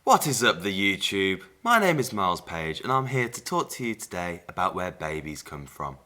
What is up, the YouTube? My name is Miles Page and I'm here to talk to you today about where babies come from.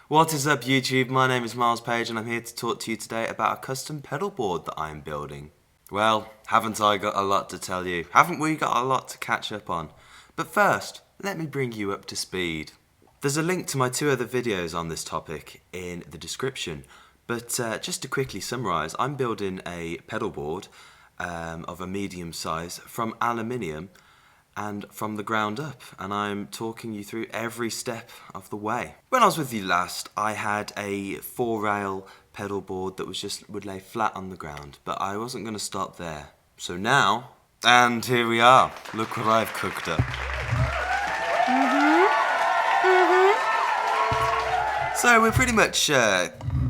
What is up, YouTube? My name is Miles Page and I'm here to talk to you today about a custom pedal board that I am building. Well, haven't I got a lot to tell you? Haven't we got a lot to catch up on? But first, let me bring you up to speed. There's a link to my 2 other videos on this topic in the description, but just to quickly summarise, I'm building a pedal board of a medium size from aluminium and from the ground up, and I'm talking you through every step of the way. When I was with you last, I had a 4-rail pedal board that would lay flat on the ground, but I wasn't going to stop there. So now, and here we are. Look what I've cooked up. So we're pretty much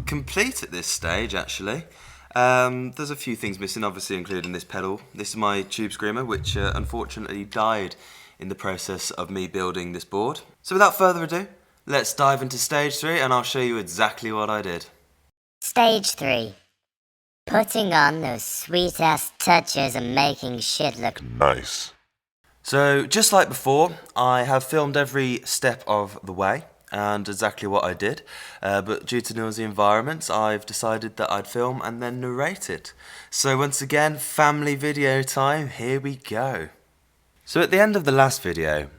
complete at this stage, actually. There's a few things missing, obviously, including this pedal. This is my tube screamer, which unfortunately died in the process of me building this board. So without further ado, let's dive into stage 3 and I'll show you exactly what I did. Stage 3. Putting on those sweet-ass touches and making shit look nice. So just like before, I have filmed every step of the way and exactly what I did, but due to noisy environments, I've decided that I'd film and then narrate it. So once again, family video time, here we go. So at the end of the last video,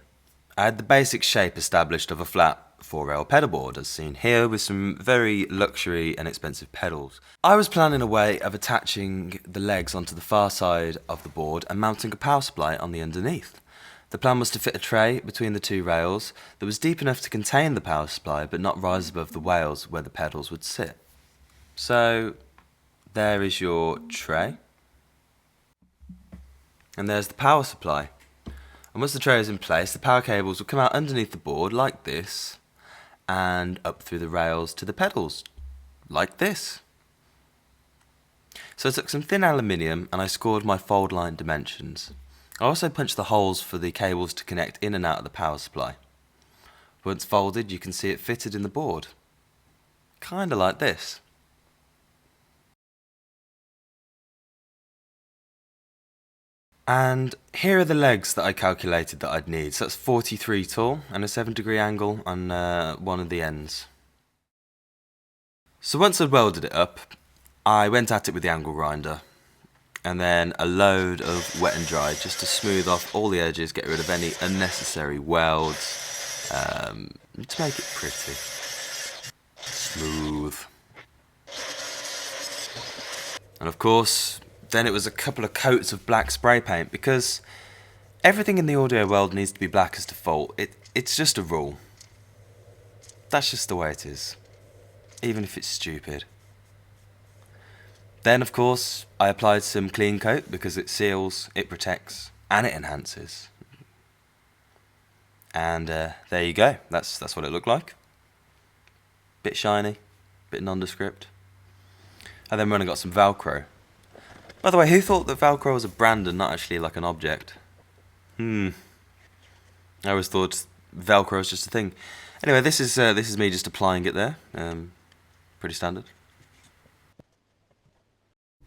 I had the basic shape established of a flat 4-rail pedal board, as seen here, with some very luxury and expensive pedals. I was planning a way of attaching the legs onto the far side of the board and mounting a power supply on the underneath. The plan was to fit a tray between the 2 rails that was deep enough to contain the power supply but not rise above the rails where the pedals would sit. So there is your tray, and there's the power supply. And once the tray is in place, the power cables will come out underneath the board like this and up through the rails to the pedals like this. So I took some thin aluminium and I scored my fold line dimensions. I also punched the holes for the cables to connect in and out of the power supply. Once folded, you can see it fitted in the board. Kinda like this. And here are the legs that I calculated that I'd need. So that's 43 tall and a 7-degree angle on one of the ends. So once I'd welded it up, I went at it with the angle grinder. And then a load of wet and dry just to smooth off all the edges, get rid of any unnecessary welds, to make it pretty. Smooth. And of course, then it was a couple of coats of black spray paint, because everything in the audio world needs to be black as default. It's just a rule. That's just the way it is, even if it's stupid. Then, of course, I applied some clean coat because it seals, it protects, and it enhances. And there you go. That's what it looked like. Bit shiny, bit nondescript. And then when I got some Velcro. By the way, who thought that Velcro was a brand and not actually like an object? I always thought Velcro was just a thing. Anyway, this is me just applying it there. Pretty standard.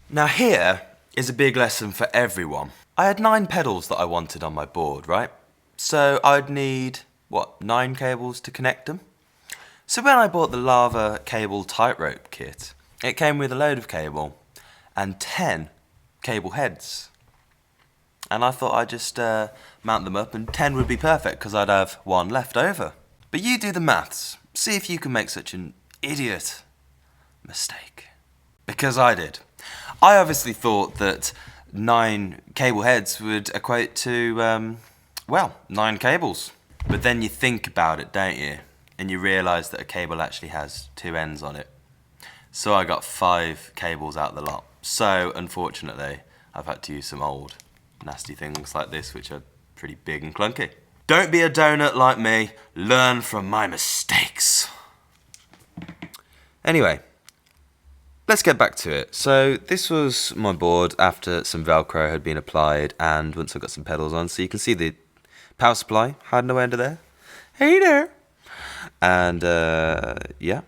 Now here is a big lesson for everyone. I had 9 pedals that I wanted on my board, right? So I'd need, 9 cables to connect them? So when I bought the lava cable tightrope kit, it came with a load of cable and 10 cable heads. And I thought I'd just mount them up and 10 would be perfect because I'd have 1 left over. But you do the maths. See if you can make such an idiot mistake. Because I did. I obviously thought that 9 cable heads would equate to, 9 cables. But then you think about it, don't you? And you realise that a cable actually has 2 ends on it. So I got 5 cables out the lot. So, unfortunately, I've had to use some old, nasty things like this, which are pretty big and clunky. Don't be a donut like me. Learn from my mistakes. Anyway. Let's get back to it. So this was my board after some Velcro had been applied and once I got some pedals on. So you can see the power supply hiding away under there. Hey there! And yeah.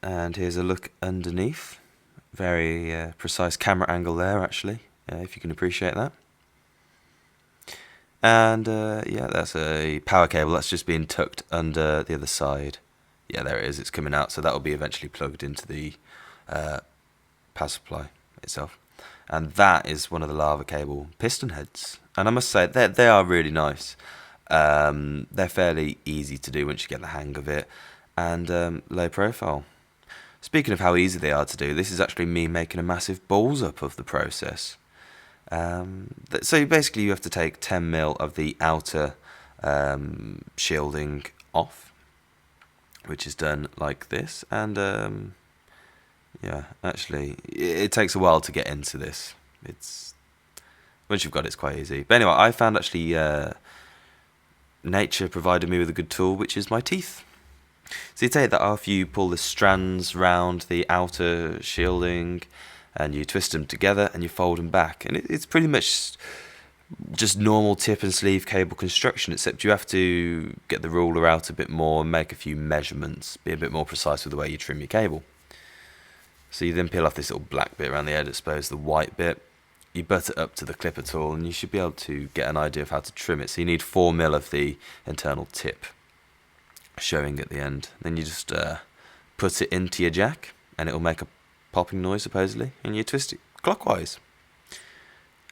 And here's a look underneath. Very precise camera angle there, actually. if you can appreciate that. And yeah, that's a power cable that's just being tucked under the other side. Yeah, there it is, it's coming out, so that will be eventually plugged into the power supply itself. And that is one of the lava cable piston heads. And I must say, they are really nice. They're fairly easy to do once you get the hang of it, and low profile. Speaking of how easy they are to do, this is actually me making a massive balls up of the process. So basically you have to take 10mm of the outer shielding off, which is done like this, and yeah, actually it takes a while to get into this. Once you've got it, it's quite easy. But anyway, I found actually nature provided me with a good tool, which is my teeth. So you take that off, you pull the strands round the outer shielding, and you twist them together and you fold them back, and it's pretty much just normal tip and sleeve cable construction, except you have to get the ruler out a bit more and make a few measurements, be a bit more precise with the way you trim your cable. So you then peel off this little black bit around the edge, I suppose, the white bit. You butt it up to the clipper tool and you should be able to get an idea of how to trim it. So you need 4mm of the internal tip showing at the end. Then you just put it into your jack and it'll make a popping noise supposedly, and you twist it clockwise.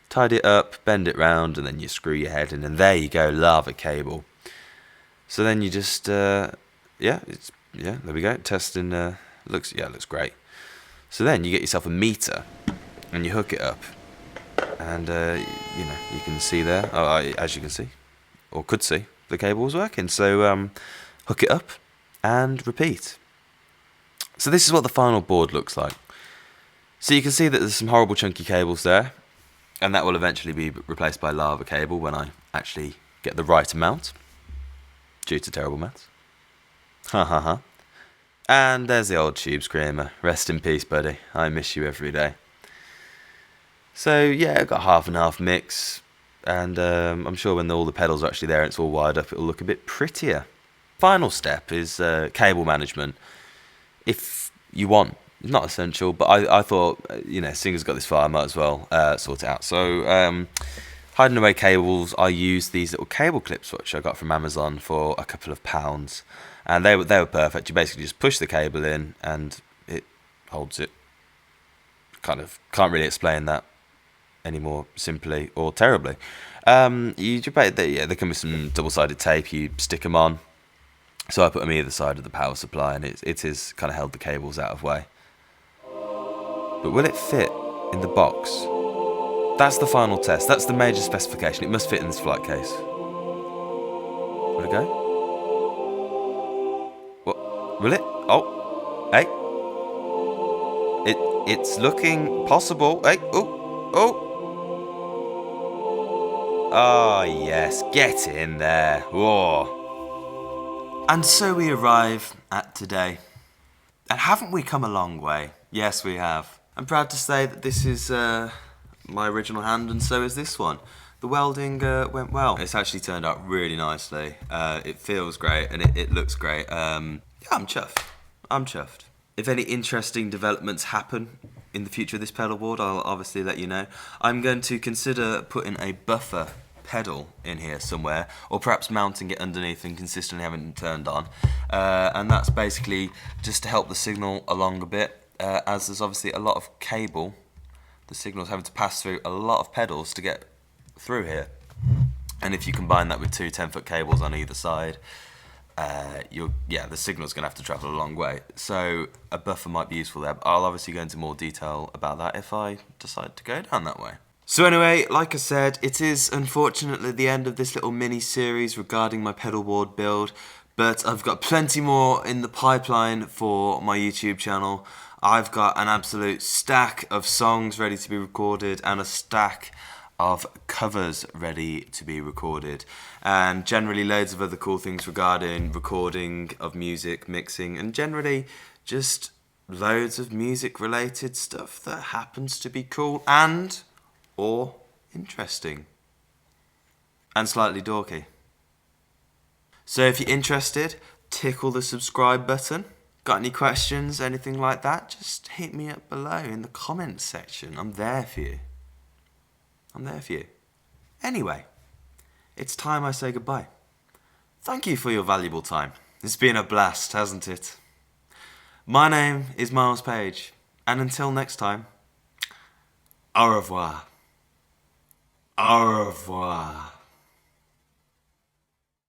Tidy it up, bend it round, and then you screw your head in, and there you go, lava cable. So then you just there we go, testing. Looks great. So then you get yourself a meter and you hook it up, and you can see there, as you can see or could see, the cable was working. So hook it up and repeat. So this is what the final board looks like. So you can see that there's some horrible chunky cables there, and that will eventually be replaced by lava cable when I actually get the right amount, due to terrible maths. Ha ha ha. And there's the old tube screamer. Rest in peace, buddy. I miss you every day. So yeah, I've got half and half mix, and I'm sure when all the pedals are actually there and it's all wired up, it'll look a bit prettier. Final step is cable management. If you want, not essential, but I thought, seeing as got this far, I might as well sort it out. So hiding away cables, I used these little cable clips which I got from Amazon for a couple of pounds, and they were perfect. You basically just push the cable in and it holds it. Kind of can't really explain that any more simply or terribly. They come with some double-sided tape. You stick them on. So I put them either side of the power supply, and it is kind of held the cables out of way. But will it fit in the box? That's the final test. That's the major specification. It must fit in this flight case. Will it go? What? Will it? Oh, hey. It's looking possible. Hey, oh. Oh, yes, get in there. Whoa. And so we arrive at today. And haven't we come a long way? Yes, we have. I'm proud to say that this is my original hand, and so is this one. The welding went well. It's actually turned out really nicely. It feels great, and it looks great. I'm chuffed. If any interesting developments happen in the future of this pedal board, I'll obviously let you know. I'm going to consider putting a buffer pedal in here somewhere, or perhaps mounting it underneath and consistently having it turned on, and that's basically just to help the signal along a bit, as there's obviously a lot of cable. The signal's having to pass through a lot of pedals to get through here, and if you combine that with two 10-foot cables on either side, the signal's going to have to travel a long way. So a buffer might be useful there, but I'll obviously go into more detail about that if I decide to go down that way. So anyway, like I said, it is unfortunately the end of this little mini-series regarding my pedal board build, but I've got plenty more in the pipeline for my YouTube channel. I've got an absolute stack of songs ready to be recorded and a stack of covers ready to be recorded, and generally loads of other cool things regarding recording of music, mixing, and generally just loads of music related stuff that happens to be cool and or interesting and slightly dorky. So if you're interested, tickle the subscribe button. Got any questions, anything like that, just hit me up below in the comments section. I'm there for you. I'm there for you. Anyway, it's time I say goodbye. Thank you for your valuable time. It's been a blast, hasn't it? My name is Miles Page, and until next time, au revoir. Au revoir.